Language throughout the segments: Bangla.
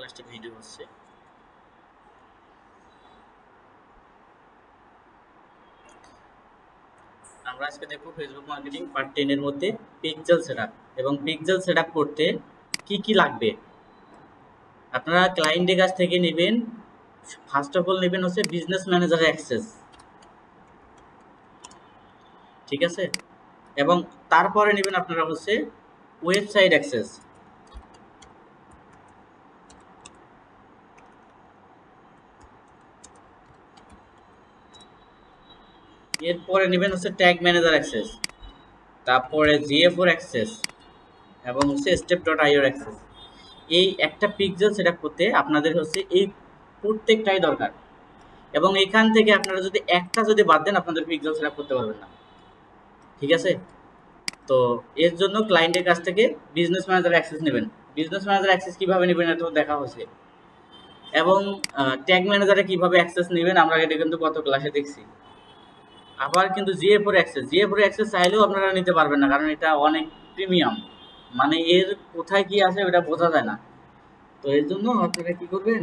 ক্লাসটা ভিডিও হচ্ছে। আমরা আজকে দেখব ফেসবুক মার্কেটিং পার্ট 10 এর মধ্যে পিক্সেল সেটআপ এবং পিক্সেল সেটআপ করতে কি কি লাগবে। আপনারা ক্লায়েন্টের কাছ থেকে নেবেন, ফার্স্ট অফ অল নেবেন হচ্ছে বিজনেস ম্যানেজার অ্যাক্সেস, ঠিক আছে, এবং তারপরে নেবেন আপনারা হচ্ছে ওয়েবসাইট অ্যাক্সেস, এরপরে নেবেন হচ্ছে ট্যাগ ম্যানেজার অ্যাক্সেস, তারপরে জিএফওর অ্যাক্সেস এবং হচ্ছে step.io অ্যাক্সেস। এই একটা পিক্সেল সেটআপ করতে আপনাদের হচ্ছে এই প্রত্যেকটাই দরকার, এবং এখান থেকে আপনারা যদি একটা যদি বাদ দেন আপনাদের পিক্সেল সেটআপ করতে পারবেন না, ঠিক আছে। তো এর জন্য ক্লায়েন্টের কাছ থেকে বিজনেস ম্যানেজার অ্যাক্সেস নেবেন। বিজনেস ম্যানেজার অ্যাক্সেস কিভাবে নেবেন এটা দেখা হয়েছে, এবং ট্যাগ ম্যানেজারে কিভাবে অ্যাক্সেস নেবেন আমরা এটা কিন্তু গত ক্লাসে দেখছি। আবার কিন্তু জিএফওর অ্যাক্সেস চাইলেও আপনারা নিতে পারবেন না, কারণ এটা অনেক প্রিমিয়াম, মানে এর কোথায় কি আছে ওটা বোঝা যায় না। তো এর জন্য আপনারা কি করবেন,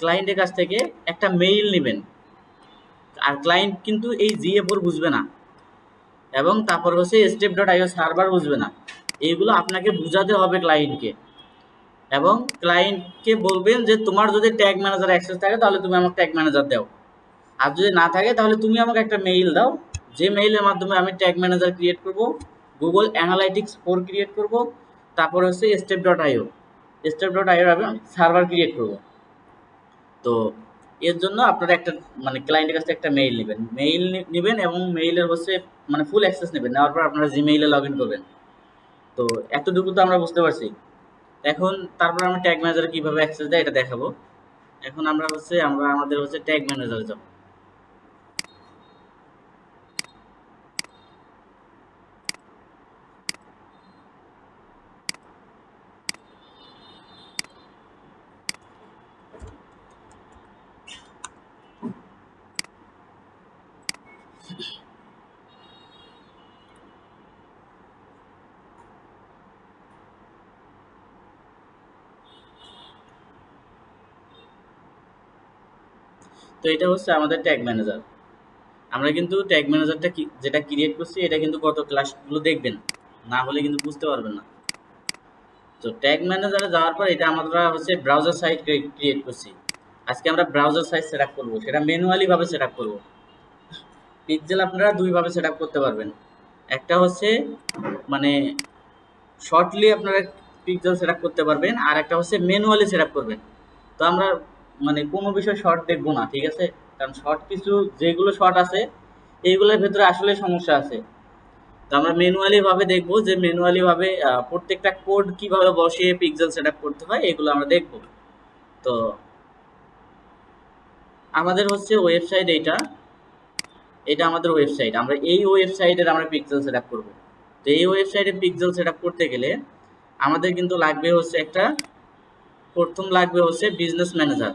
ক্লায়েন্টের কাছ থেকে একটা মেইল নেবেন, আর ক্লায়েন্ট কিন্তু এই জিএফওর বুঝবে না, এবং তারপর হচ্ছে step.io সার্ভার বুঝবে না। এইগুলো আপনাকে বুঝাতে হবে ক্লায়েন্টকে, এবং ক্লায়েন্টকে বলবেন যে তোমার যদি ট্যাগ ম্যানেজার অ্যাক্সেস থাকে তাহলে তুমি আমাকে ট্যাগ ম্যানেজার দাও, আর যদি না থাকে তাহলে তুমি আমাকে একটা মেইল দাও, যে মেইলের মাধ্যমে আমি ট্যাগ ম্যানেজার ক্রিয়েট করব, গুগল অ্যানালাইটিক্স 4 ক্রিয়েট করব, তারপর হচ্ছে step.io আমি সার্ভার ক্রিয়েট করব। তো এর জন্য আপনারা একটা মানে ক্লায়েন্টের কাছ থেকে একটা মেইল নেবেন এবং মেইলের হচ্ছে মানে ফুল অ্যাক্সেস নেবেন, নেওয়ার পর আপনারা জিমেইলে লগ ইন করবেন। তো এতটুকু তো আমরা বুঝতে পারছি। এখন তারপর আমরা ট্যাগ ম্যানেজারে কীভাবে অ্যাক্সেস দেয় এটা দেখাবো। এখন আমরা আমাদের হচ্ছে ট্যাগ ম্যানেজারে যাব। তো এটা হচ্ছে আমাদের ট্যাগ ম্যানেজার। আমরা কিন্তু ট্যাগ ম্যানেজারটা যেটা ক্রিয়েট করছি এটা কিন্তু গত ক্লাসগুলো দেখবেন, না হলে কিন্তু বুঝতে পারবেন না। তো ট্যাগ ম্যানেজারে যাওয়ার পর এটা আমরা হচ্ছে ব্রাউজার সাইট ক্রিয়েট করছি। আজকে আমরা ব্রাউজার সাইট সেট আপ করবো, সেটা ম্যানুয়ালি ভাবে সেট আপ করবো। পিক্সেল আপনারা দুইভাবে সেট আপ করতে পারবেন, একটা হচ্ছে মানে শর্টলি আপনারা পিক্সেল সেট আপ করতে পারবেন, আর একটা হচ্ছে ম্যানুয়ালি সেট আপ করবেন। তো আমরা মানে কোনো বিষয় শর্ট দেখবো না, ঠিক আছে, কারণ শর্ট কিছু যেগুলো শর্ট আছে এইগুলোর ভেতরে আসলে সমস্যা আছে। তো আমরা ম্যানুয়ালি ভাবে দেখবো যে ম্যানুয়ালি ভাবে প্রত্যেকটা কোড কিভাবে বসিয়ে পিক্সেল সেট আপ করতে হয় এগুলো আমরা দেখবো। তো আমাদের হচ্ছে ওয়েবসাইট, এটা আমাদের ওয়েবসাইট, আমরা এই ওয়েবসাইটের আমরা পিক্সেল সেট আপ করবো। তো এই ওয়েবসাইটে পিক্সেল সেট আপ করতে গেলে আমাদের কিন্তু লাগবে হচ্ছে প্রথম লাগবে হচ্ছে বিজনেস ম্যানেজার।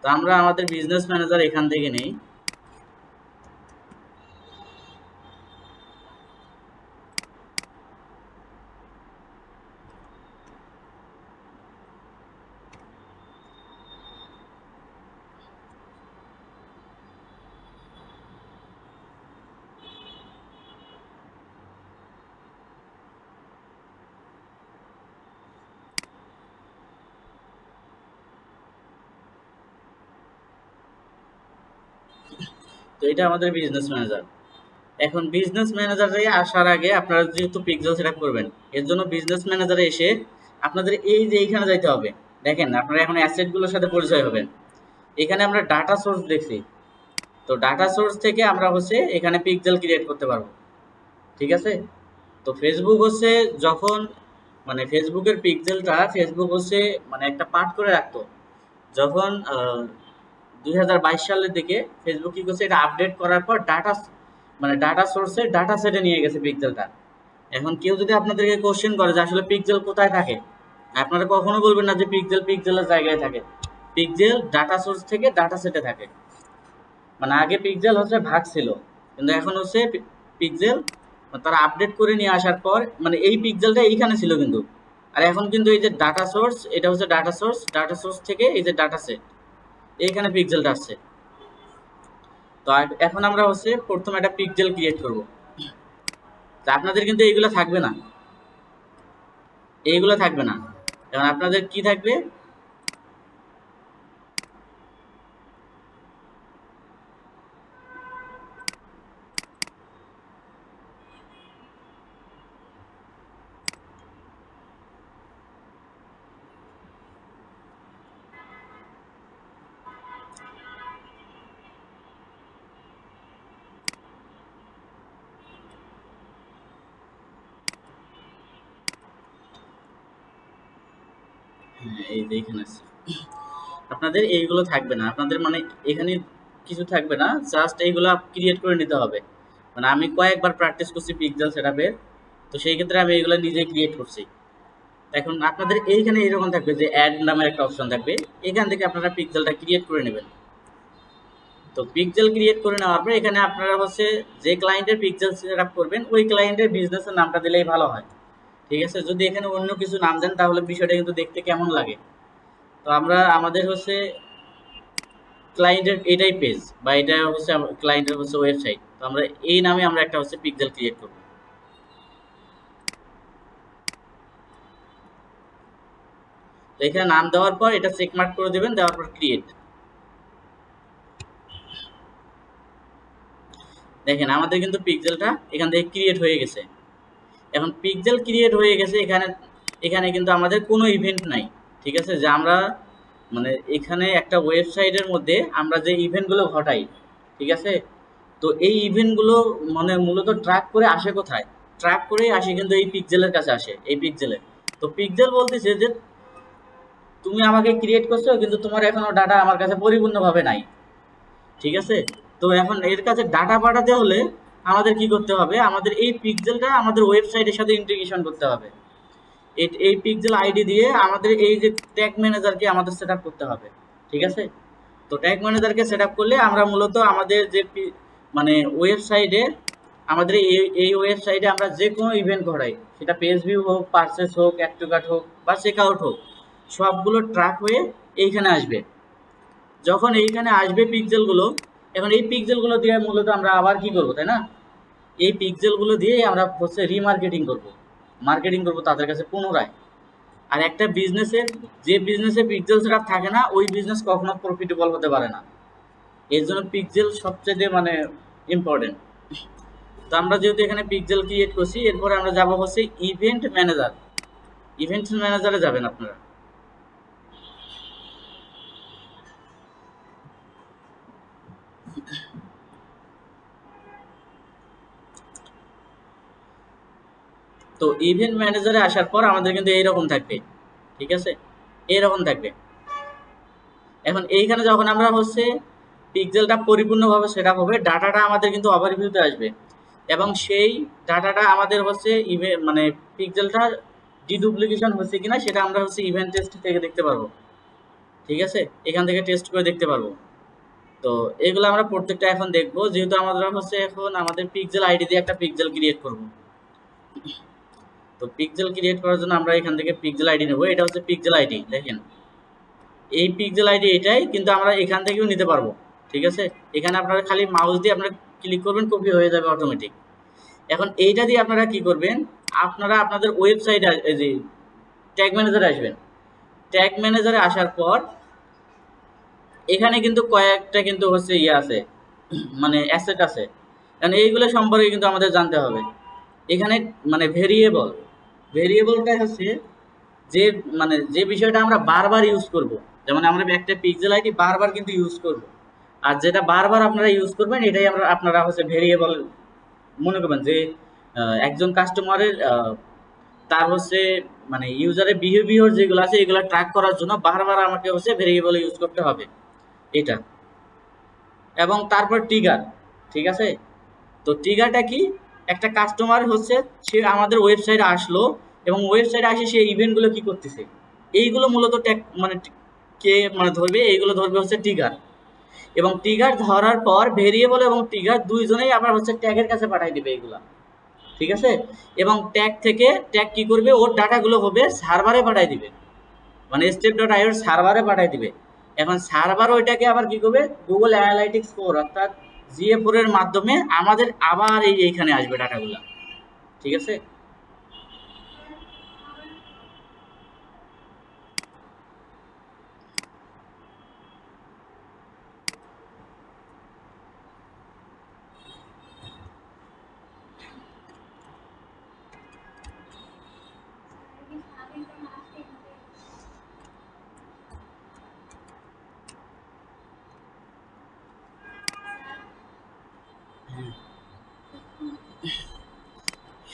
তো আমরা আমাদের বিজনেস ম্যানেজার এখান থেকে নেই। তো এটা আমাদের বিজনেস ম্যানেজার। এখন বিজনেস ম্যানেজারে আসার আগে আপনারা যেহেতু পিক্সেল সেট আপ করবেন, এর জন্য বিজনেস ম্যানেজারে এসে আপনাদের এই যে এইখানে যাইতে হবে। দেখেন আপনারা এখন অ্যাসেটগুলোর সাথে পরিচয় হবেন। এখানে আমরা ডাটা সোর্স দেখছি, তো ডাটা সোর্স থেকে আমরা হচ্ছে এখানে পিক্সেল ক্রিয়েট করতে পারবো, ঠিক আছে। তো ফেসবুক হচ্ছে যখন মানে ফেসবুকের পিক্সেলটা ফেসবুক হচ্ছে মানে একটা পার্ট করে রাখতো, যখন 2022 সালের দিকে ফেসবুক কি করছে এটা আপডেট করার পর ডাটা সোর্সের ডাটা সেটে নিয়ে গেছে পিক্সেলটা। এখন কেউ যদি আপনাদেরকে কোশ্চেন করে যে আসলে পিক্সেল কোথায় থাকে, আপনারা কখনো বলবেন না যে পিক্সেলের জায়গায় থাকে। পিক্সেল ডাটা সোর্স থেকে ডাটা সেটে থাকে। মানে আগে পিক্সেল হচ্ছে ভাগ ছিল, কিন্তু এখন হচ্ছে পিক্সেল তারা আপডেট করে নিয়ে আসার পর মানে এই পিক্সেলটা এইখানে ছিল কিন্তু, আর এখন কিন্তু এই যে ডাটা সোর্স, এটা হচ্ছে ডাটা সোর্স, ডাটা সোর্স থেকে এই যে ডাটা সেট, এইখানে পিক্সেলটা আসছে। তো এখন আমরা হচ্ছে প্রথমে একটা পিক্সেল ক্রিয়েট করব। তা আপনাদের কিন্তু এইগুলো থাকবে না, এইগুলো থাকবে না। এখন আপনাদের কি থাকবে, এই যে এখানে আছে। আপনাদের এইগুলো থাকবে না, আপনাদের মানে এখানে কিছু থাকবে না, জাস্ট এইগুলো ক্রিয়েট করে নিতে হবে। মানে আমি কয়েকবার প্র্যাকটিস করছি পিক্সেল সেটআপের, তো সেই ক্ষেত্রে আমি এইগুলো নিজে ক্রিয়েট করছি। এখন আপনাদের এইখানে এরকম থাকবে যে অ্যাড নামের একটা অপশন থাকবে, এখান থেকে আপনারা পিক্সেলটা ক্রিয়েট করে নেবেন। তো পিক্সেল ক্রিয়েট করে নেওয়ার পর এখানে আপনারা হচ্ছে যে ক্লায়েন্টের পিক্সেল সেটআপ করবেন ওই ক্লায়েন্টের বিজনেসের নামটা দিলেই ভালো হয়। ঠিক আছে, যদি এখানে অন্য কিছু নাম দেন তাহলে বিষয়টা কিন্তু দেখতে কেমন লাগে। তো আমরা আমাদের হচ্ছে ক্লায়েন্টের এটাই পেজ বা এটা হচ্ছে ক্লায়েন্টের হচ্ছে ওয়েবসাইট, তো আমরা এই নামে আমরা একটা হচ্ছে পিক্সেল ক্রিয়েট করব। তো এখানে নাম দেওয়ার পর এটা চেক মার্ক করে দেবেন, দেওয়ার পর ক্রিয়েট। দেখেন আমাদের কিন্তু পিক্সেলটা এখান থেকে ক্রিয়েট হয়ে গেছে। এখন পিক্সেল ক্রিয়েট হয়ে গেছে, এখানে এখানে কিন্তু আমাদের কোনো ইভেন্ট নাই। ঠিক আছে, যে আমরা মানে এখানে একটা ওয়েবসাইটের মধ্যে আমরা যে ইভেন্টগুলো ঘটাই, ঠিক আছে, তো এই ইভেন্টগুলো মানে মূলত ট্র্যাক করে আসে কোথায়, ট্র্যাক করে আসে কিন্তু এই পিক্সেলের কাছে আসে, এই পিক্সেলে। তো পিক্সেল বলতেছে যে তুমি আমাকে ক্রিয়েট করছো কিন্তু তোমার এখনো ডাটা আমার কাছে পরিপূর্ণভাবে নাই। ঠিক আছে, তো এখন এর কাছে ডাটা পাঠাতে হলে আমাদের কি করতে হবে, আমাদের এই পিক্সেলটা আমাদের ওয়েবসাইটের সাথে ইন্টিগ্রেশন করতে হবে। এই পিক্সেল আইডি দিয়ে আমাদের এই যে ট্যাগ ম্যানেজারকে আমাদের সেট করতে হবে। ঠিক আছে, তো ট্যাগ ম্যানেজারকে সেট করলে আমরা মূলত আমাদের যে মানে ওয়েবসাইটে, আমাদের এই ওয়েবসাইটে আমরা যে কোনো ইভেন্ট ঘটাই, সেটা পেজ ভিউ হোক, পারচেস হোক, অ্যাড টু কার্ট হোক বা চেক আউট হোক, সবগুলো ট্র্যাক হয়ে এইখানে আসবে। যখন এইখানে আসবে পিক্সেলগুলো, এখন এই পিক্সেলগুলো দিয়ে মূলত আমরা আবার কি করবো, তাই না, এই পিক্সেলগুলো দিয়ে আমরা হচ্ছে রিমার্কেটিং করব, মার্কেটিং করব তাদের কাছে পুনরায়। আর একটা বিজনেসের, যে বিজনেসে পিক্সেল সেটআপ থাকে না ওই বিজনেস কখনো প্রফিটেবল হতে পারে না। এর জন্য পিক্সেল সবচেয়ে মানে ইম্পর্টেন্ট। তো আমরা যেহেতু এখানে পিক্সেল ক্রিয়েট করছি, এরপরে আমরা যাব হচ্ছে ইভেন্ট ম্যানেজার। ইভেন্ট ম্যানেজারে যাবেন আপনারা। তো ইভেন্ট ম্যানেজারে আসার পর আমাদের কিন্তু এইরকম থাকবে। ঠিক আছে, এইরকম থাকবে। এখন এইখানে যখন আমরা হচ্ছে পিক্সেলটা পরিপূর্ণভাবে সেটআপ হবে, ডাটাটা আমাদের কিন্তু ওভারভিউতে আসবে এবং সেই ডাটাটা আমাদের হচ্ছে মানে পিক্সেলটা ডিডুপ্লিকেশন হচ্ছে কিনা সেটা আমরা হচ্ছে ইভেন্ট টেস্ট থেকে দেখতে পারবো। ঠিক আছে, এখান থেকে টেস্ট করে দেখতে পারবো। তো এগুলো আমরা প্রত্যেকটা এখন দেখবো, যেহেতু আমাদের হচ্ছে এখন আমাদের পিক্সেল আইডি দিয়ে একটা পিক্সেল ক্রিয়েট করব। তো পিক্সেল ক্রিয়েট করার জন্য আমরা এখান থেকে পিক্সেল আইডি নেব, এটা হচ্ছে পিক্সেল আইডি। দেখেন এই পিক্সেল আইডি এটাই, কিন্তু আমরা এখান থেকেও নিতে পারবো। ঠিক আছে, এখানে আপনারা খালি মাউস দিয়ে আপনারা ক্লিক করবেন, কপি হয়ে যাবে অটোমেটিক। এখন এইটা দিয়ে আপনারা কি করবেন, আপনারা আপনাদের ওয়েবসাইটে যে ট্যাগ ম্যানেজারে আসবেন। ট্যাগ ম্যানেজারে আসার পর এখানে কিন্তু কয়েকটা কিন্তু হচ্ছে ইয়ে আছে, মানে অ্যাসেট আছে, কারণ এইগুলো সম্পর্কে কিন্তু আমাদের জানতে হবে। এখানে মানে ভেরিয়েবল, ভেরিয়েবলটা হচ্ছে যে মানে যে বিষয়টা আমরা বারবার ইউজ করব, যেমন আমরা একটা পিক্সেল আইডি বারবার কিন্তু ইউজ করব, আর যেটা বারবার আপনারা ইউজ করবেন এটাই আপনারা হচ্ছে ভেরিয়েবল মনে করবেন। যে একজন কাস্টমারের তার হচ্ছে মানে ইউজারের বিহেভিয়ার যেগুলো আছে এগুলো ট্র্যাক করার জন্য বারবার আমাকে হচ্ছে ভেরিয়েবল ইউজ করতে হবে এটা। এবং তারপর ট্রিগার। ঠিক আছে, তো ট্রিগারটা কি, একটা কাস্টমার হচ্ছে সে আমাদের ওয়েবসাইটে আসলো এবং ওয়েবসাইটে আসে সে ইভেন্টগুলো কি করতেছে, এইগুলো মূলত ট্যাগ মানে কে মানে ধরবে, এইগুলো ধরবে হচ্ছে ট্রিগার। এবং ট্রিগার ধরার পর ভেরিয়েবল এবং ট্রিগার দুইজনেই আবার হচ্ছে ট্যাগের কাছে পাঠিয়ে দিবে এইগুলা। ঠিক আছে। এবং ট্যাগ থেকে ট্যাগ কি করবে, ওর ডাটাগুলো হবে সার্ভারে পাঠিয়ে দিবে, মানে step.io এর সার্ভারে পাঠিয়ে দিবে। এখন সার্ভার ওইটাকে আবার কি করবে, গুগল অ্যানালাইটিক্স 4 অর্থাৎ GA4 এর মাধ্যমে আমাদের আবার এইখানে আসবে ডাটাগুলো, ঠিক আছে।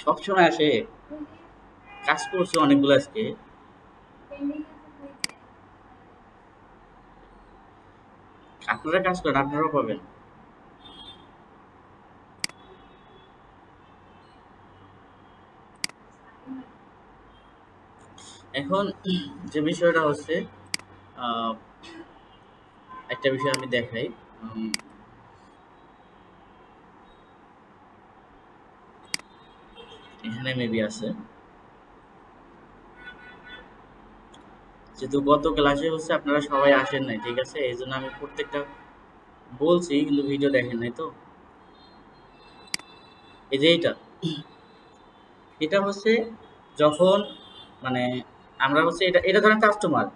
সবসময় আসে, কাজ করছে অনেকগুলো আজকে। আপনারা কাজ করেন, আপনারাও পাবেন। এখন যে বিষয়টা হচ্ছে, একটা বিষয় আমি দেখাই। এখানে মেবি আছে, যেহেতু গত ক্লাসে হচ্ছে আপনারা সবাই আসেন নাই, ঠিক আছে, এই জন্য আমি প্রত্যেকটা বলছি কিন্তু ভিডিও দেখেন নাই। তো এই যে এটা হচ্ছে যখন মানে আমরা হচ্ছে এটা এটা ধরেন কাস্টমার,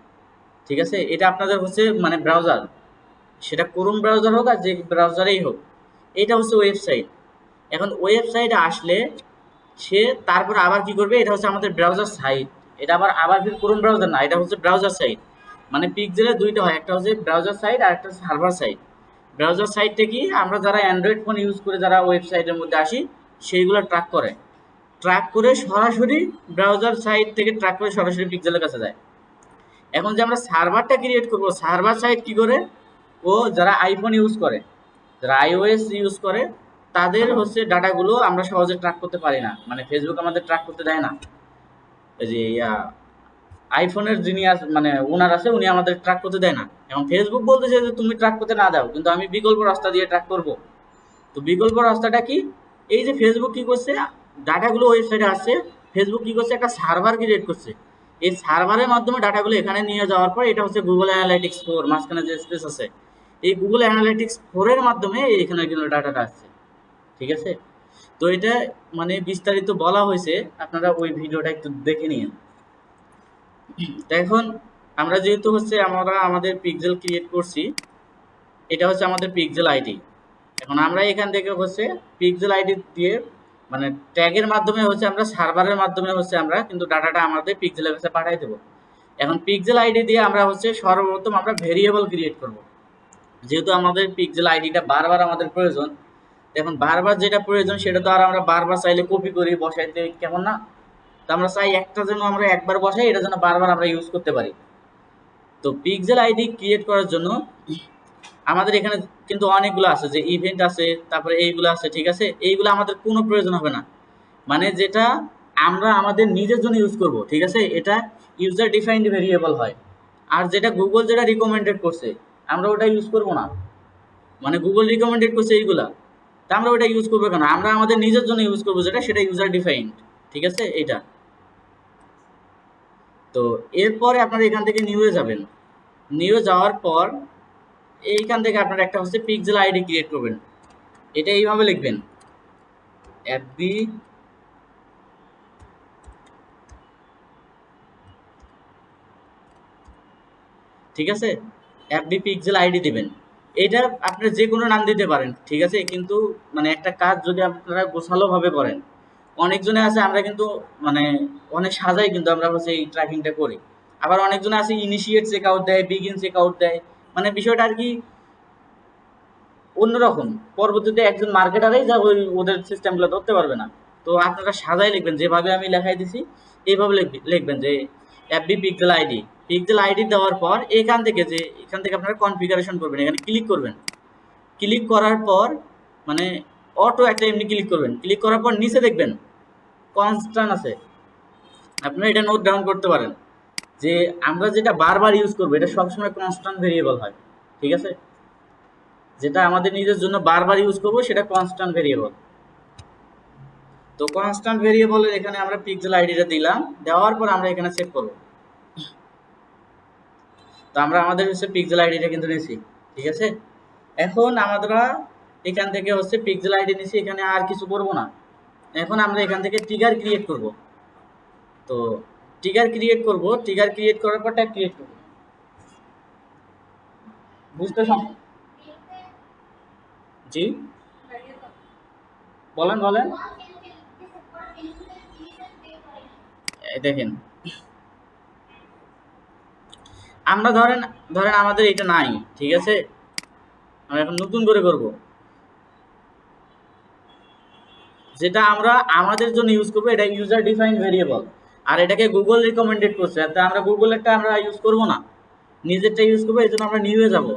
ঠিক আছে, এটা আপনাদের হচ্ছে মানে ব্রাউজার, সেটা ক্রোম ব্রাউজার হোক আর যে ব্রাউজারেই হোক, এটা হচ্ছে ওয়েবসাইট। এখন ওয়েবসাইটে আসলে সে তারপর আবার কি করবে, এটা হচ্ছে আমাদের ব্রাউজার সাইট, এটা আবার ফির ক্রোম ব্রাউজার না, এটা হচ্ছে ব্রাউজার সাইট। মানে পিক্সেলের দুইটা হয়, একটা হচ্ছে ব্রাউজার সাইট আর একটা হচ্ছে সার্ভার সাইট। ব্রাউজার সাইটটা কি, আমরা যারা অ্যান্ড্রয়েড ফোন ইউজ করে যারা ওয়েবসাইটের মধ্যে আসি সেইগুলো ট্র্যাক করে সরাসরি ব্রাউজার সাইট থেকে ট্র্যাক করে সরাসরি পিক্সেলের কাছে যায়। এখন যে আমরা সার্ভারটা ক্রিয়েট করব, সার্ভার সাইট কি করে, ও যারা আইফোন ইউজ করে, যারা iOS ইউজ করে, তাদের হচ্ছে ডাটাগুলো আমরা সহজে ট্র্যাক করতে পারি না, মানে ফেসবুক আমাদের ট্র্যাক করতে দেয় না। এই যে আইফোনের যিনি মানে ওনার আছে, উনি আমাদের ট্র্যাক করতে দেয় না। এখন ফেসবুক বলতেছে যে তুমি ট্র্যাক করতে না দাও, কিন্তু আমি বিকল্প রাস্তা দিয়ে ট্র্যাক করব। তো বিকল্প রাস্তাটা কি, এই যে ফেসবুক কি করছে, ডাটাগুলো ওয়েবসাইটে আসছে, ফেসবুক কি করছে, একটা সার্ভার ক্রিয়েট করছে। এই সার্ভারের মাধ্যমে ডাটাগুলো এখানে নিয়ে যাওয়ার পর এটা হচ্ছে গুগল অ্যানালাইটিক্স 4, মাঝখানে যে স্পেস আছে, এই গুগল অ্যানালাইটিক্স 4 এর মাধ্যমে এখানে কিন্তু ডাটাটা আসছে, ঠিক আছে। তো এটা মানে বিস্তারিত বলা হয়েছে, আপনারা ওই ভিডিওটা একটু দেখে নিন। তো এখন আমরা যেহেতু হচ্ছে আমরা আমাদের পিক্সেল ক্রিয়েট করছি, এটা হচ্ছে আমাদের পিক্সেল আইডি। এখন আমরা এখান থেকে হচ্ছে পিক্সেল আইডি দিয়ে মানে ট্যাগের মাধ্যমে হচ্ছে আমরা সার্ভারের মাধ্যমে হচ্ছে আমরা কিন্তু ডাটাটা আমাদের পিক্সেলের কাছে পাঠিয়ে দেবো। এখন পিক্সেল আইডি দিয়ে আমরা হচ্ছে সর্বপ্রথম আমরা ভেরিয়েবল ক্রিয়েট করব। যেহেতু আমাদের পিক্সেল আইডিটা বারবার আমাদের প্রয়োজন, এখন বারবার যেটা প্রয়োজন সেটা তো আর আমরা বারবার চাইলে কপি করি বসাইতে কেমন না, তো আমরা চাই একটা যেন আমরা একবার বসাই, এটা যেন বারবার আমরা ইউজ করতে পারি। তো পিক্সেল আইডি ক্রিয়েট করার জন্য আমাদের এখানে কিন্তু অনেকগুলো আছে, যে ইভেন্ট আছে, তারপরে এইগুলো আছে, ঠিক আছে, এইগুলো আমাদের কোনো প্রয়োজন হবে না, মানে যেটা আমরা আমাদের নিজের জন্য ইউজ করব, ঠিক আছে, এটা ইউজার ডিফাইন্ড ভেরিয়েবল হয়। আর যেটা গুগল যেটা রিকমেন্ডেড করছে আমরা ওটা ইউজ করব না, মানে গুগল রিকমেন্ডেড করছে এইগুলা, তা আমরা ওটা ইউজ করবো কেন, আমরা আমাদের নিজের জন্য ইউজ করবো যেটা, সেটা ইউজার ডিফাইন্ড, ঠিক আছে এটা। তো এরপরে আপনারা এখান থেকে নিউয়ে যাবেন, নিউয়ে যাওয়ার পর এইখান থেকে আপনারা একটা হচ্ছে পিক্সেল আইডি ক্রিয়েট করবেন। এটা এইভাবে লিখবেন, এফবি ঠিক আছে, এফবি পিক্সেল আইডি দিবেন। এটা আপনারা যে কোনো নাম দিতে পারেন, ঠিক আছে, কিন্তু মানে একটা কাজ যদি আপনারা গোছালো ভাবে করেন, অনেকজনে আছে আমরা কিন্তু মানে অনেক সাজাই কিন্তু আমরা হচ্ছে এই ট্র্যাকিংটা করি, আবার অনেকজনে আছে ইনিশিয়েট চেকআউট দেয়, বিগিন চেকআউট দেয়, মানে বিষয়টা আর কি অন্যরকম। পরবর্তীতে একজন মার্কেটারই যা ওই ওদের সিস্টেমগুলো ধরতে পারবে না। তো আপনারা সাজাই লিখবেন, যেভাবে আমি লেখাই দিছি এইভাবে লিখবেন যে FB pixel ID. Pixel ID দেওয়ার পর এখান থেকে আপনারা কনফিগারেশন করবেন, এখানে ক্লিক করবেন। ক্লিক করার পর মানে অটো একটা এমনি ক্লিক করবেন, ক্লিক করার পর নিচে দেখবেন কনস্ট্যান্ট আছে, আপনারা এটা নোট ডাউন করতে পারেন যে আমরা যেটা বারবার ইউজ করবো এটা সবসময় কনস্ট্যান্ট ভেরিয়েবল হয়, ঠিক আছে, যেটা আমাদের নিজের জন্য বারবার ইউজ করবো সেটা কনস্ট্যান্ট ভেরিয়েবল। তো কনস্ট্যান্ট ভেরিয়েবলের এখানে আমরা পিক্সেল আইডিটা দিলাম, দেওয়ার পর আমরা এখানে সেভ করব। তো আমরা আমাদের হচ্ছে পিক্সেল আইডিটা কিন্তু নিয়েছি, ঠিক আছে। এখন আমরা এখান থেকে হচ্ছে পিক্সেল আইডি নিয়েছি, এখানে আর কিছু করব না। এখন আমরা এখান থেকে ট্রিগার ক্রিয়েট করব। তো ট্রিগার ক্রিয়েট করব, ট্রিগার ক্রিয়েট করার পর ট্যাগ ক্রিয়েট করব। বুঝতে জি বলেন বলেন। দেখেন আমরা ধরেন ধরেন আমাদের এটা নাই, ঠিক আছে, আমরা এখন নতুন করে করব। যেটা আমরা আমাদের জন্য ইউজ করব এটা ইউজার ডিফাইন্ড ভেরিয়েবল, আর এটাকে গুগল রিকমেন্ডেড করছে, তা আমরা গুগলেরটা আমরা ইউজ করব না, নিজেরটা ইউজ করবো। এই জন্য আমরা নিউয়ে যাব,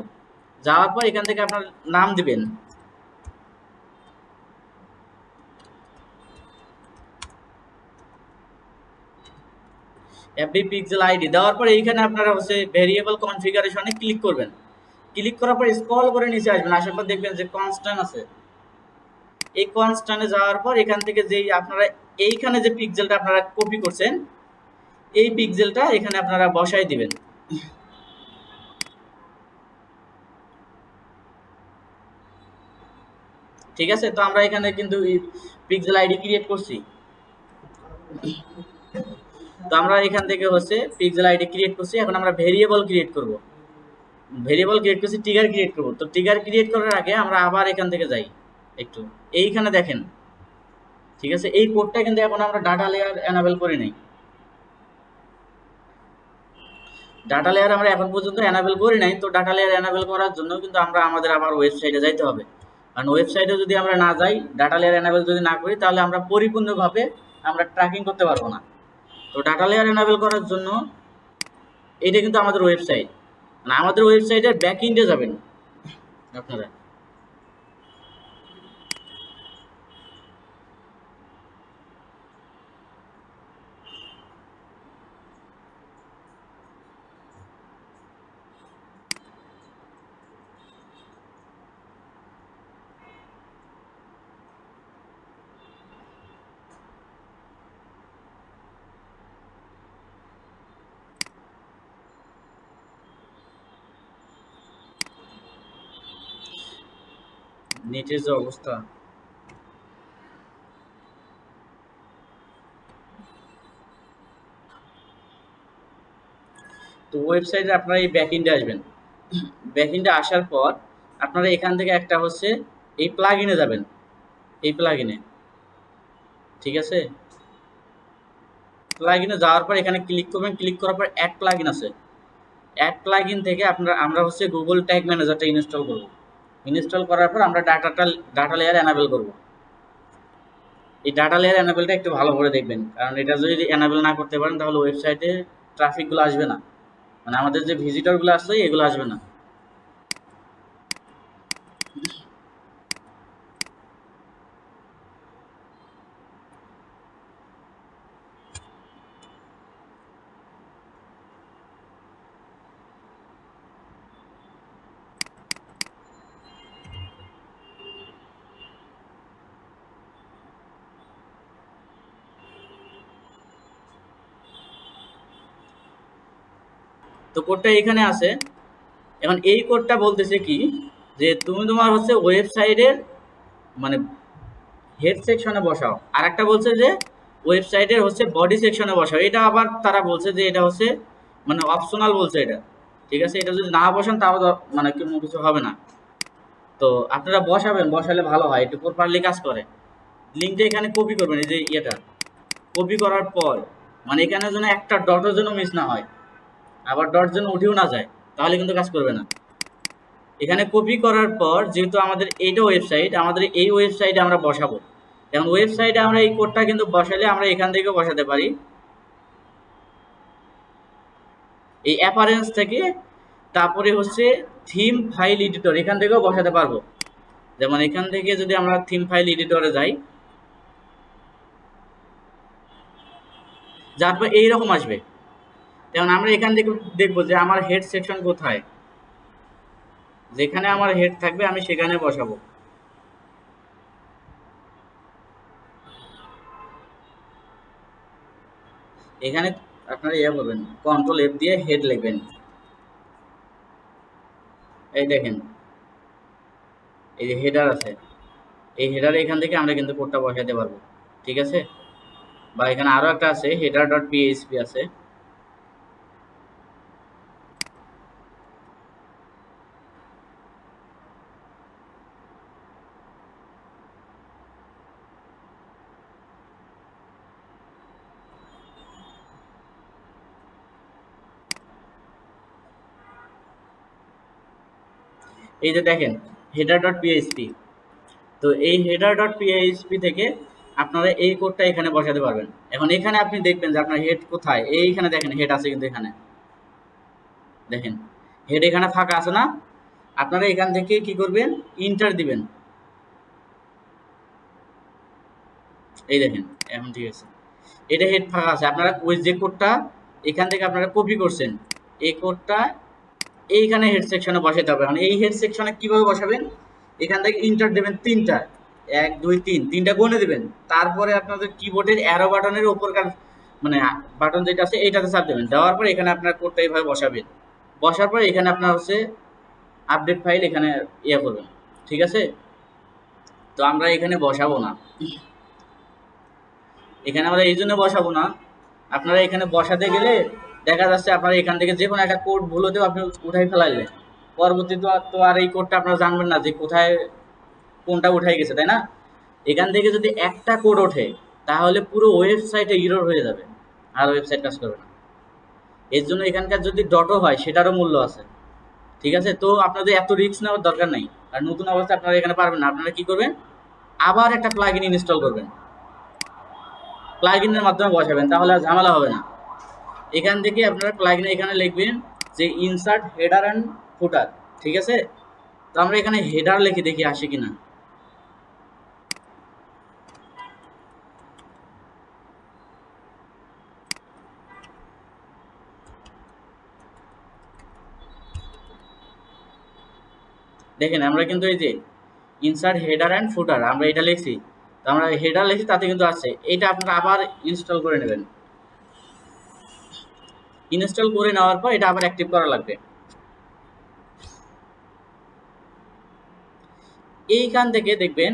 যাওয়ার পর এখান থেকে আপনার নাম দিবেন। এফবি পিক্সেল আইডি দেওয়ার পর এইখানে আপনারা হচ্ছে ভেরিয়েবল কনফিগারেশনে ক্লিক করবেন। ক্লিক করার পর স্ক্রল করে নিচে আসবেন, আসার পর দেখবেন যে কনস্ট্যান্ট আছে। এই কনস্ট্যান্টে যাওয়ার পর এখান থেকে যেই আপনারা এইখানে যে পিক্সেলটা আপনারা কপি করছেন, এই পিক্সেলটা এখানে আপনারা বসাই দিবেন। ঠিক আছে, তো আমরা এখানে কিন্তু পিক্সেল আইডি ক্রিয়েট করছি। তো আমরা এখান থেকে হচ্ছে পিক্সেল আইডি ক্রিয়েট করছি, এখন আমরা ভেরিয়েবল ক্রিয়েট করব। ভেরিয়েবল ক্রিয়েট করছি, ট্রিগার ক্রিয়েট করব। তো ট্রিগার ক্রিয়েট করার আগে আমরা আবার এখান থেকে যাই একটু, এইখানে দেখেন, ঠিক আছে, এই কোডটা কিন্তু এখন আমরা ডাটা লেয়ার এনাবেল করি নাই। ডাটা লেয়ার আমরা এখন পর্যন্ত এনাবেল করি নাই। তো ডাটা লেয়ার এনাবেল করার জন্য কিন্তু আমরা আমাদের আবার ওয়েবসাইটে যাইতে হবে, কারণ ওয়েবসাইটে যদি আমরা না যাই, ডাটা লেয়ার এনাবেল যদি না করি, তাহলে আমরা পরিপূর্ণভাবে আমরা ট্র্যাকিং করতে পারবো না। তো ডাটা লেয়ার এনাবেল করার জন্য এটা কিন্তু আমাদের ওয়েবসাইট, মানে আমাদের ওয়েবসাইটের ব্যাক এন্ডে যাবেন আপনারা। নেটের যে অবস্থা, তো ওয়েবসাইটে আপনারা এই ব্যাকএন্ডে আসবেন। ব্যাকএন্ডে আসার পর আপনারা এখান থেকে একটা হচ্ছে এই প্লাগইনে যাবেন, এই প্লাগইনে, ঠিক আছে। প্লাগইনে যাওয়ার পর এখানে ক্লিক করবেন, ক্লিক করার পর অ্যাড প্লাগইন আছে। অ্যাড প্লাগইন থেকে আমরা হচ্ছে গুগল ট্যাগ ম্যানেজারটা ইনস্টল করব। ইনস্টল করার পর আমরা ডাটা লেয়ার এনাবেল করব। এই ডাটা লেয়ার এনাবেলটা একটু ভালো করে দেখবেন, কারণ এটা যদি এনাবেল না করতে পারেন তাহলে ওয়েবসাইটে ট্রাফিকগুলো আসবে না, মানে আমাদের যে ভিজিটরগুলো আসছে এগুলো আসবে না। তো কোডটা এখানে আছে। এখন এই কোডটা বলতেছে কি, যে তুমি তোমার হচ্ছে ওয়েবসাইটের মানে হেড সেকশনে বসাও, আর একটা বলছে যে ওয়েবসাইটের হচ্ছে বডি সেকশনে বসাও। এটা আবার তারা বলছে যে এটা হচ্ছে মানে অপশনাল বলছে এটা, ঠিক আছে। এটা যদি না বসান তাও মানে কোনো কিছু হবে না। তো আপনারা বসাবেন, বসালে ভালো হয়, একটু প্রপারলি কাজ করে। লিঙ্কটা এখানে কপি করবেন, এই যে ইয়েটা কপি করার পর মানে এখানে যেন একটা ডটও যেন মিস না হয়, আবার ডট যেন উঠেও না যায়, তাহলে কিন্তু কাজ করবে না। এখানে কপি করার পর যেহেতু আমাদের এইটা ওয়েবসাইট, আমাদের এই ওয়েবসাইটে আমরা বসাবো। এখন ওয়েবসাইটে আমরা এই কোডটা কিন্তু বসালে আমরা এখান থেকেও বসাতে পারি, এই অ্যাপারেন্স থেকে। তারপরে হচ্ছে থিম ফাইল এডিটর, এখান থেকেও বসাতে পারবো। যেমন এখান থেকে যদি আমরা থিম ফাইল এডিটরে যাই, যার পর এইরকম আসবে। যেমন আমরা এখান থেকে দেখবো যে আমার হেড সেকশন কোথায়, যেখানে আমার হেড থাকবে আমি সেখানে বসাবো। এখানে আপনারা ইয়ে করবেন, কন্ট্রোল এফ দিয়ে হেড লিখবেন। এই দেখেন, এই যে হেডার আছে, এই হেডার এখান থেকে আমরা কিন্তু কোডটা বসাতে পারবো, ঠিক আছে। বা এখানে আরো একটা আছে, হেডার ডট পিএইচপি আছে। এই যে দেখেন হেডার ডট পিএইচপি, তো এই হেডার ডট পিএইচপি থেকে আপনারা এই কোডটা এখানে বসাতে পারবেন। এখন এখানে আপনি দেখবেন যে আপনার হেড কোথায়, এইখানে দেখেন হেড আছে কিন্তু এখানে দেখেন হেড এখানে ফাঁকা আছে না, আপনারা এখান থেকে কি করবেন, ইন্টার দিবেন। এই দেখেন এখন ঠিক আছে, এটা হেড ফাঁকা আছে। আপনারা ওই যে কোডটা এখান থেকে আপনারা কপি করছেন, এই কোডটা এইখানে হেড সেকশনে বসাতে হবে। মানে এই হেড সেকশনে কিভাবে বসাবেন, এখান থেকে ইন্টার দেবেন তিনটা, 1 2 3 তিনটা গুনে দেবেন। তারপরে আপনাদের কিবোর্ডের অ্যারো বাটনের উপরকার মানে বাটন যেটা আছে এইটাতে চাপ দেবেন, দেওয়ার পর এখানে আপনার কোডটা এইভাবে বসাবেন। বসার পর এখানে আপনার হচ্ছে আপডেট ফাইল এখানে ইয়ে করবেন, ঠিক আছে। তো আমরা এখানে বসাবো না, এখানে আমরা এই জন্য বসাবো না, আপনারা এখানে বসাতে গেলে দেখা যাচ্ছে আপনারা এখান থেকে যে কোনো একটা কোড ভুল হতেও আপনি উঠাই ফেলাইলেন, পরবর্তীতে তো আর এই কোডটা আপনারা জানবেন না যে কোথায় কোনটা উঠাই গেছে, তাই না। এখান থেকে যদি একটা কোড ওঠে তাহলে পুরো ওয়েবসাইটে ইরর হয়ে যাবে, আর ওয়েবসাইট কাজ করবে না। এর জন্য এখানকার যদি ডটও হয় সেটারও মূল্য আছে, ঠিক আছে। তো আপনাদের এত রিস্ক নেওয়ার দরকার নাই। আর নতুন অবস্থায় আপনারা এখানে পারবেন না, আপনারা কি করবেন, আবার একটা প্লাগইন ইনস্টল করবেন, প্লাগইনের মাধ্যমে বসাবেন, তাহলে আর ঝামেলা হবে না। এখান থেকে আপনারা প্লাগইনে এখানে লিখবেন যে ইনসার্ট হেডার অ্যান্ড ফুটার, ঠিক আছে। তো আমরা এখানে হেডার লিখে দেখি আসে কিনা। দেখেন আমরা কিন্তু এই যে ইনসার্ট হেডার অ্যান্ড ফুটার আমরা এটা লিখছি, তো আমরা হেডার লিখছি তাতে কিন্তু আসছে। এটা আপনারা আবার ইনস্টল করে নেবেন, ইনস্টল করে নেওয়ার পর এটা আবার অ্যাক্টিভ করা লাগবে। এইখান থেকে দেখবেন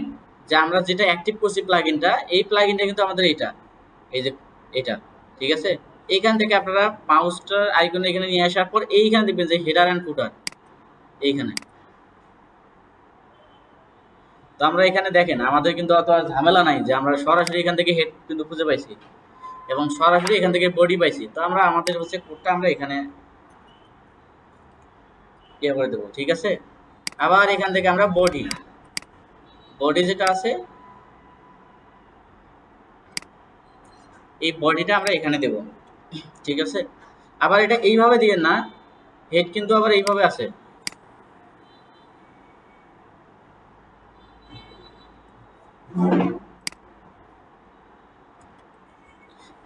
যে আমরা যেটা অ্যাক্টিভ করছি প্লাগইনটা, এই প্লাগইনটা কিন্তু আমাদের এটা, এই যে এটা, ঠিক আছে। এইখান থেকে আপনারা মাউসটার আইকন এখানে নিয়ে আসার পর এইখানে দেখবেন যে হেডার অ্যান্ড ফুটার এইখানে। তো আমরা এখানে দেখেন আমাদের কিন্তু অত আর ঝামেলা নাই যে আমরা সরাসরি এখান থেকে হেড কিন্তু খুঁজে পাইছি এবং সরাসরি এখান থেকে বডি পাইছি। তো আমরা আমাদের হচ্ছে কোডটা আমরা এখানে ইয়ে করে দেবো, ঠিক আছে। আবার এখান থেকে আমরা বডি, বডি যেটা আছে এই বডিটা আমরা এখানে দেব, ঠিক আছে। আবার এটা এইভাবে দিবেন না, হেড কিন্তু আবার এইভাবে আছে,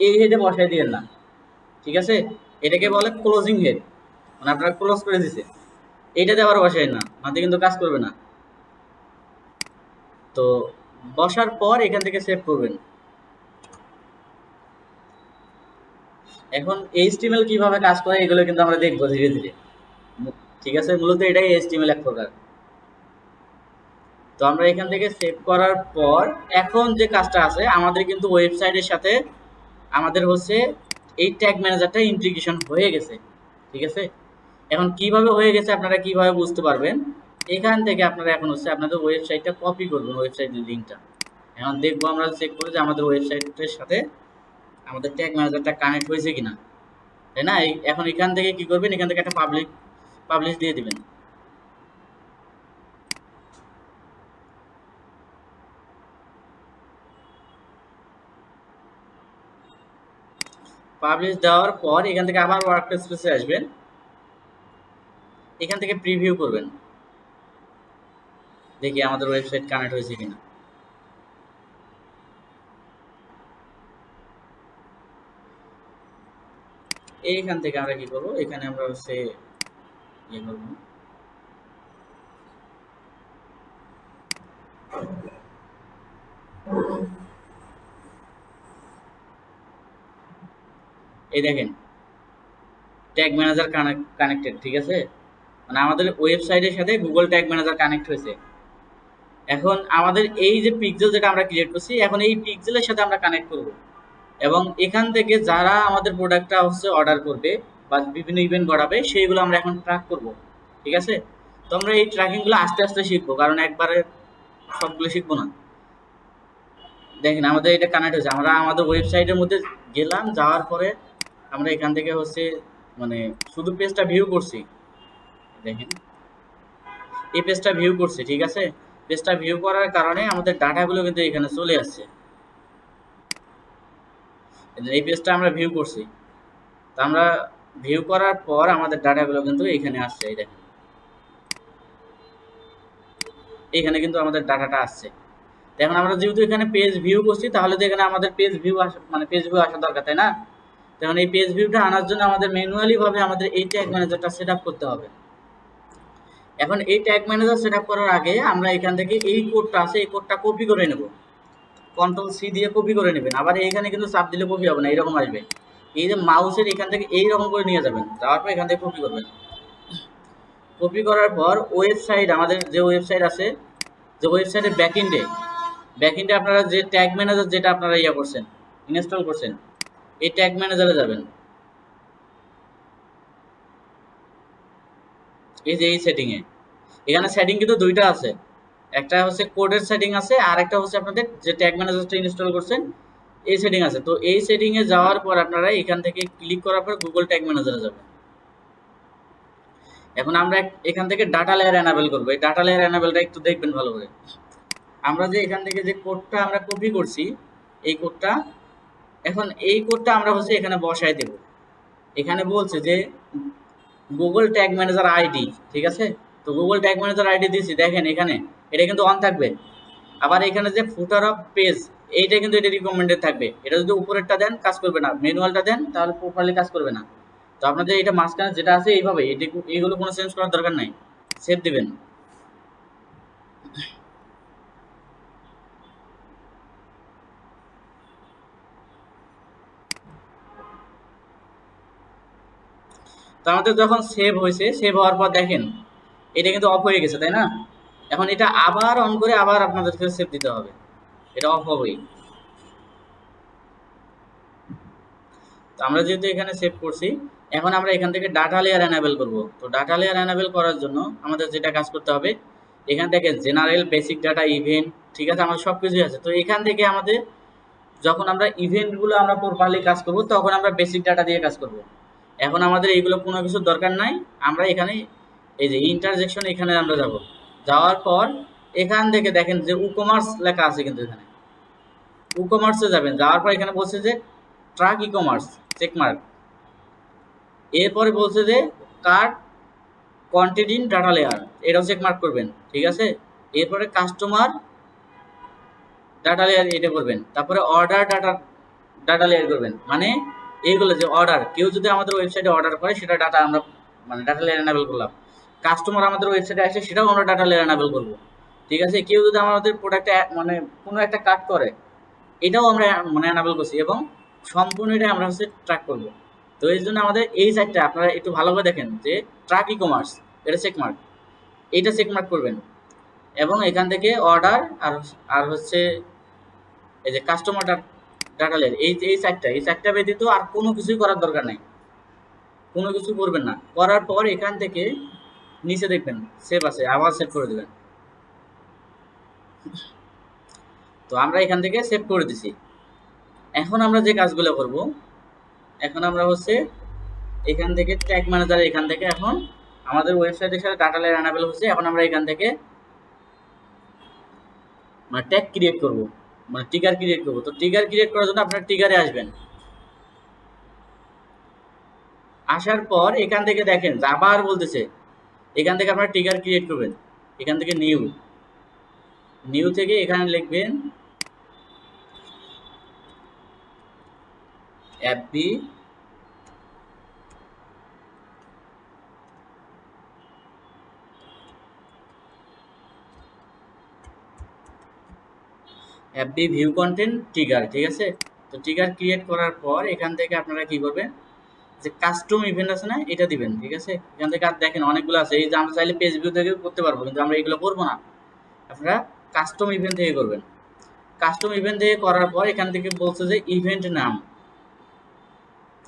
এই হেডে বসাই দিবেন না, ঠিক আছে। এটাকে বলে ক্লোজিং হেড, মানে আপনারা ক্লোজ করে দিছে, এইটাতে আবার বসাই না, মাঝে কিন্তু কাজ করবে না। তো বসার পর এখান থেকে সেভ করবেন। এখন এইচটিএমএল কিভাবে কাজ করে এগুলো কিন্তু আমরা দেখবো ধীরে ধীরে, ঠিক আছে। মূলত এটাই এইচটিএমএল এক প্রকার। তো আমরা এখান থেকে সেভ করার পর এখন যে কাজটা আছে আমাদের কিন্তু ওয়েবসাইটের সাথে আমাদের হচ্ছে এই ট্যাগ ম্যানেজারটা ইন্টিগ্রেশন হয়ে গেছে, ঠিক আছে। এখন কিভাবে হয়ে গেছে আপনারা কিভাবে বুঝতে পারবেন, এখান থেকে আপনারা এখন হচ্ছে আপনাদের ওয়েবসাইটটা কপি করবেন, ওয়েবসাইটের লিঙ্কটা। এখন দেখবো আমরা চেক করে যে আমাদের ওয়েবসাইটের সাথে আমাদের ট্যাগ ম্যানেজারটা কানেক্ট হয়েছে কিনা, তাই না। এখন এখান থেকে কি করবেন, এখান থেকে একটা পাবলিশ দিয়ে দিবেন। পাবলিশ দেওয়ার পর এখান থেকে আবার ওয়ার্ক স্পেসে আসবেন, এখান থেকে প্রিভিউ করবেন, দেখি আমাদের ওয়েবসাইট কানেক্ট হয়েছে কিনা। এইখান থেকে আমরা কি করবো, এখানে আমরা হচ্ছে ইয়ে করবো, এই দেখেন ট্যাগ ম্যানেজার কানেক্টেড, ঠিক আছে, মানে আমাদের ওয়েবসাইটের সাথে গুগল ট্যাগ ম্যানেজার কানেক্ট হয়েছে। এখন আমাদের এই যে পিক্সেল যেটা আমরা ক্রিয়েট করছি, এখন এই পিক্সেলের সাথে আমরা কানেক্ট করব, এবং এখান থেকে যারা আমাদের প্রোডাক্টটা হচ্ছে অর্ডার করবে বা বিভিন্ন ইভেন্ট করাবে সেইগুলো আমরা এখন ট্র্যাক করব, ঠিক আছে। তো আমরা এই ট্র্যাকিংগুলো আস্তে আস্তে শিখবো, কারণ একবারে সবগুলো শিখবো না। দেখেন আমাদের এটা কানেক্ট হয়েছে, আমরা আমাদের ওয়েবসাইটের মধ্যে গেলাম, যাওয়ার পরে আমরা এখান থেকে হচ্ছে মানে শুধু পেজটা ভিউ করছি। দেখেন এই পেজটা ভিউ করছি, ঠিক আছে। পেজটা ভিউ করার কারণে আমাদের ডাটাগুলো কিন্তু এখানে চলে আসছে। এই পেজটা আমরা ভিউ করছি, তো আমরা ভিউ করার পর আমাদের ডাটাগুলো কিন্তু এখানে আসছে। এই দেখেন এখানে কিন্তু আমাদের ডাটাটা আসছে। এখন আমরা যেহেতু এখানে পেজ ভিউ করছি, তাহলে তো এখানে আমাদের পেজ ভিউ মানে পেজ ভিউ আসা দরকার, তাই না। তখন এই পেজ ভিউটা আনার জন্য আমাদের ম্যানুয়ালি ভাবে আমাদের এই ট্যাগ ম্যানেজারটা সেট আপ করতে হবে। এখন এই ট্যাগ ম্যানেজার সেট আপ করার আগে আমরা এখান থেকে এই কোডটা আছে, এই কোডটা কপি করে নেব। কন্ট্রোল সি দিয়ে কপি করে নেবেন। আবার এখানে কিন্তু চাপ দিলে কপি হবে না, এরকম আসবে। এই যে মাউসের এখান থেকে এইরকম করে নিয়ে যাবেন, যাওয়ার পর এখান থেকে কপি করবেন। কপি করার পর ওয়েবসাইট, আমাদের যে ওয়েবসাইট আছে, যে ওয়েবসাইটের ব্যাকএন্ডে আপনারা যে ট্যাগ ম্যানেজার যেটা আপনারা ইয়া করছেন, ইনস্টল করছেন, এই ট্যাগ ম্যানেজারে যাবেন। এই যে এই সেটিংয়ে, এখানে সেটিং কিন্তু দুইটা আছে, একটা হচ্ছে কোডের সেটিং আছে, আর একটা হচ্ছে আপনাদের যে ট্যাগ ম্যানেজারটা ইনস্টল করছেন এই সেটিং আছে। তো এই সেটিংয়ে যাওয়ার পর আপনারা এখান থেকে ক্লিক করার পর গুগল ট্যাগ ম্যানেজারে যাবেন। এখন আমরা এখান থেকে ডাটা লেয়ার এনাবেল করব। এই ডাটা লেয়ার এনাবেলটা একটু দেখবেন ভালো করে। আমরা যে এখান থেকে যে কোডটা আমরা কপি করছি, এই কোডটা, এখন এই কোডটা আমরা হচ্ছে এখানে বসায় দেব। এখানে বলছে যে গুগল ট্যাগ ম্যানেজার আইডি, ঠিক আছে। তো গুগল ট্যাগ ম্যানেজার আইডি দিয়েছি, দেখেন এখানে এটা কিন্তু অন থাকবে। আবার এখানে যে ফুটার অফ পেজ, এইটা কিন্তু এটা রিকমেন্ডেড থাকবে। এটা যদি উপরেরটা দেন কাজ করবে না, ম্যানুয়ালটা দেন তাহলে প্রপারলি কাজ করবে না। তো আপনাদের এটা মাঝখানে যেটা আছে এইভাবে, এইগুলো কোনো চেঞ্জ করার দরকার নাই, সেভ দিবেন। তো আমাদের যখন সেভ হয়েছে, সেভ হওয়ার পর দেখেন এটা কিন্তু অফ হয়ে গেছে, তাই না। এখন এটা আবার অন করে আবার আপনাদেরকে সেভ দিতে হবে, এটা অফ হবেই। তো আমরা যেহেতু এখানে সেভ করছি, এখন আমরা এখান থেকে ডাটা লেয়ার এনাবেল করব। তো ডাটা লেয়ার এনাবেল করার জন্য আমাদের যেটা কাজ করতে হবে, এখান থেকে জেনারেল, বেসিক ডাটা, ইভেন্ট, ঠিক আছে, আমাদের সব কিছুই আছে। তো এখান থেকে আমাদের যখন আমরা ইভেন্টগুলো আমরা প্রপারলি কাজ করব, তখন আমরা বেসিক ডাটা দিয়ে কাজ করব। এখন আমাদের এইগুলো কোনো কিছুর দরকার নাই। আমরা এখানে এই যে ইন্টারজেকশন, এখানে আমরা যাব। যাওয়ার পর এখান থেকে দেখেন যে ই-কমার্স লেখা আছে, কিন্তু এখানে ই-কমার্সে যাবেন। যাওয়ার পর এখানে বলছে যে ট্রাক ই-কমার্স চেকমার্ক, এরপরে বলছে যে কার্ড কোয়ান্টিটি ডাটা লেয়ার, এটাও চেকমার্ক করবেন, ঠিক আছে। এরপরে কাস্টমার ডাটা লেয়ার এটা করবেন, তারপরে অর্ডার ডাটা লেয়ার করবেন। মানে এইগুলো যে অর্ডার, কেউ যদি আমাদের ওয়েবসাইটে অর্ডার করে সেটা ডাটা আমরা মানে ডাটা লেয়ার এনাবেল করলাম। কাস্টমার আমাদের ওয়েবসাইটে আসে সেটাও আমরা ডাটা লেয়ার এনাবেল করবো, ঠিক আছে। কেউ যদি আমাদের প্রোডাক্টে মানে কোনো একটা কাট করে, এটাও আমরা মানে এনাবেল করছি, এবং সম্পূর্ণ এটা আমরা হচ্ছে ট্র্যাক করবো। তো এই জন্য আমাদের এই সাইটটা আপনারা একটু ভালোভাবে দেখেন যে ট্রাক ই কমার্স, এটা চেকমার্ক, এইটা চেকমার্ক করবেন। এবং এখান থেকে অর্ডার আর হচ্ছে এই যে কাস্টমার ডাটা লেয়ার, এই চারটা ব্যতীত আর কোনো কিছুই করার দরকার নাই, কোনো কিছু করবেন না। করার পর এখান থেকে নিচে দেখবেন সেভ আছে, আবার সেভ করে দেবেন। তো আমরা এখান থেকে সেভ করে দিছি। এখন আমরা যে কাজগুলো করব, এখন আমরা হচ্ছে এখান থেকে ট্যাগ ম্যানেজার, এখান থেকে এখন আমাদের ওয়েবসাইটের সাথে ডাটা লেয়ার এনাবেল হচ্ছে। এখন আমরা এখান থেকে মানে ট্যাগ ক্রিয়েট করব, মানে ট্রিগার ক্রিয়েট করব। তো ট্রিগার ক্রিয়েট করার জন্য আপনার ট্রিগারে আসবেন। আসার পর এখান থেকে দেখেন আবার বলতেছে এখান থেকে আপনারা ট্রিগার ক্রিয়েট করবেন। এখান থেকে নিউ থেকে এখানে লিখবেন এফবি ভিউ কন্টেন্ট ট্রিগার, ঠিক আছে। তো ট্রিগার ক্রিয়েট করার পর এখান থেকে আপনারা কি করবেন, যে কাস্টম ইভেন্ট আছে না, এটা দিবেন। ঠিক আছে, এখান থেকে আর দেখেন অনেকগুলো আছে, এই যে আমরা চাইলে পেজ ভিউ থেকে করতে পারবো, কিন্তু আমরা এগুলো করবো না। আপনারা কাস্টম ইভেন্ট থেকে করবেন। কাস্টম ইভেন্ট থেকে করার পর এখান থেকে বলছে যে ইভেন্ট নাম।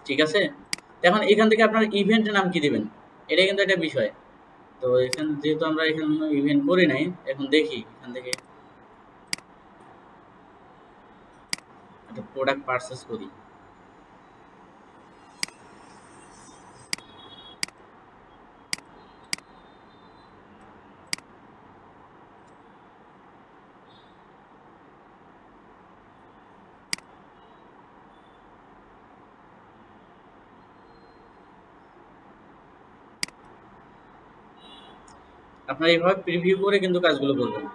ঠিক আছে, এখন এখান থেকে আপনার ইভেন্ট নাম কি দিবেন, এটা কিন্তু একটা বিষয়। তো এখানে যেহেতু আমরা এখানে ইভেন্ট করি নাই, এখন দেখি এখান থেকে একটা প্রোডাক্ট পারচেস করি। আপনারা এইভাবে প্রিভিউ করে কিন্তু কাজগুলো করবেন।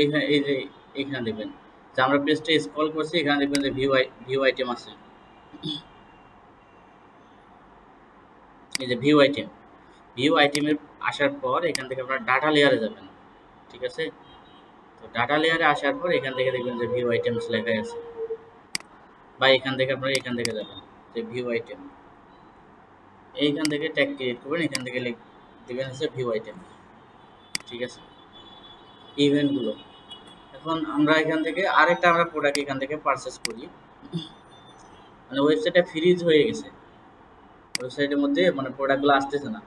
এইখানে এই যে এখানে দেখবেন যে আমরা পেজটা স্ক্রল করছি, এখানে দেখবেন যে ভিউ আইটেম আছে। এই যে ভিউ আইটেমের আসার পর এখান থেকে আপনারা ডাটা লেয়ারে যাবেন। ঠিক আছে, তো ডাটা লেয়ারে আসার পর এখান থেকে দেখবেন যে ভিউ আইটেমস লেখা আছে, বা এখান থেকে আপনারা এখান থেকে যাবেন যে ভিউ আইটেম, এইখান থেকে ট্যাগ ক্রিয়েট করবেন, এখান থেকে দিবেন হচ্ছে ভিউ আইটেম। ঠিক আছে, ইভেন্টগুলো। এখন আমরা এখান থেকে আরেকটা আমরা প্রোডাক্ট এখান থেকে পারচেস করি, মানে ওয়েবসাইটটা ফ্রিজ হয়ে গেছে, ওয়েবসাইটের মধ্যে মানে প্রোডাক্টগুলো আসতেছে না।